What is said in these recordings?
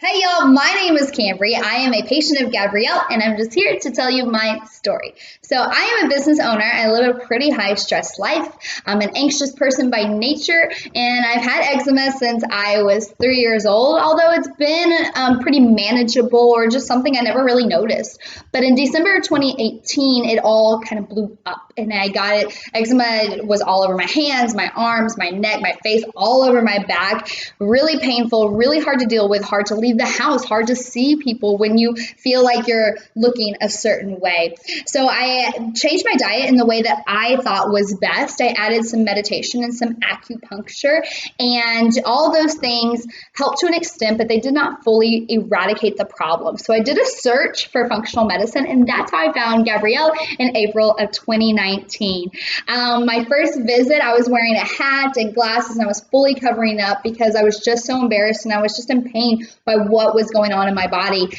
Hey y'all, my name is Cambry. I am a patient of Gabrielle and I'm just here to tell you my story. So I am a business owner. I live a pretty high stress life. I'm an anxious person by nature and I've had eczema since I was 3 years old, although it's been pretty manageable or just something I never really noticed. But in December of 2018, it all kind of blew up and I got it. Eczema was all over my hands, my arms, my neck, my face, all over my back. Really painful, really hard to deal with, hard to leave the house, hard to see people when you feel like you're looking a certain way. So I changed my diet in the way that I thought was best. I added some meditation and some acupuncture, and all those things helped to an extent, but they did not fully eradicate the problem. So I did a search for functional medicine, and that's how I found Gabrielle in April of 2019. My first visit, I was wearing a hat and glasses, and I was fully covering up because I was just so embarrassed and I was just in pain by what was going on in my body.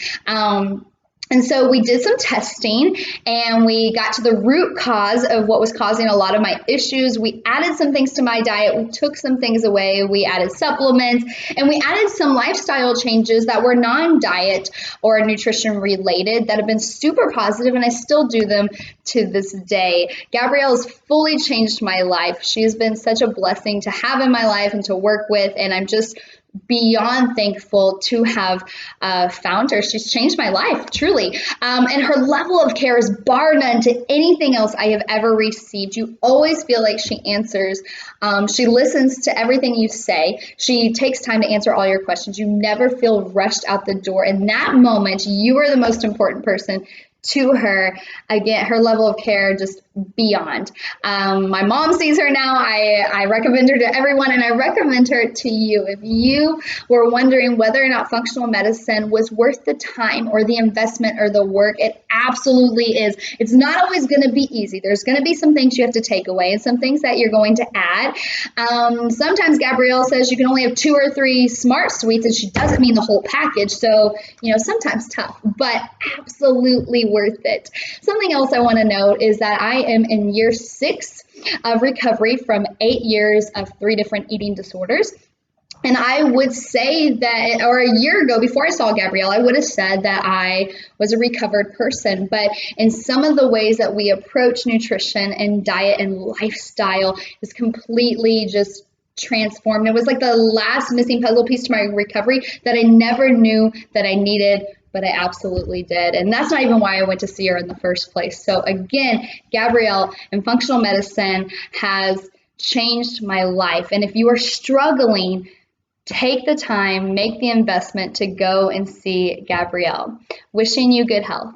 And so we did some testing and we got to the root cause of what was causing a lot of my issues. We added some things to my diet. We took some things away. We added supplements and we added some lifestyle changes that were non-diet or nutrition related that have been super positive, and I still do them to this day. Gabrielle has fully changed my life. She's been such a blessing to have in my life and to work with, and I'm just beyond thankful to have found her. She's changed my life, truly. And her level of care is bar none to anything else I have ever received. You always feel like she answers. She listens to everything you say. She takes time to answer all your questions. You never feel rushed out the door. In that moment, you are the most important person to her. Again, her level of care just beyond. My mom sees her now. I recommend her to everyone, and I recommend her to you. If you were wondering whether or not functional medicine was worth the time or the investment or the work, it absolutely is. It's not always going to be easy. There's going to be some things you have to take away and some things that you're going to add. Sometimes Gabrielle says you can only have 2 or 3 smart sweets, and she doesn't mean the whole package. So, sometimes tough, but absolutely worth it. Something else I want to note is that I am in year 6 of recovery from 8 years of 3 different eating disorders. And I would say that, or a year ago, before I saw Gabrielle, I would have said that I was a recovered person. But in some of the ways that we approach nutrition and diet and lifestyle is completely just transformed. It was like the last missing puzzle piece to my recovery that I never knew that I needed, but I absolutely did. And that's not even why I went to see her in the first place. So again, Gabrielle and functional medicine has changed my life. And if you are struggling, take the time, make the investment to go and see Gabrielle. Wishing you good health.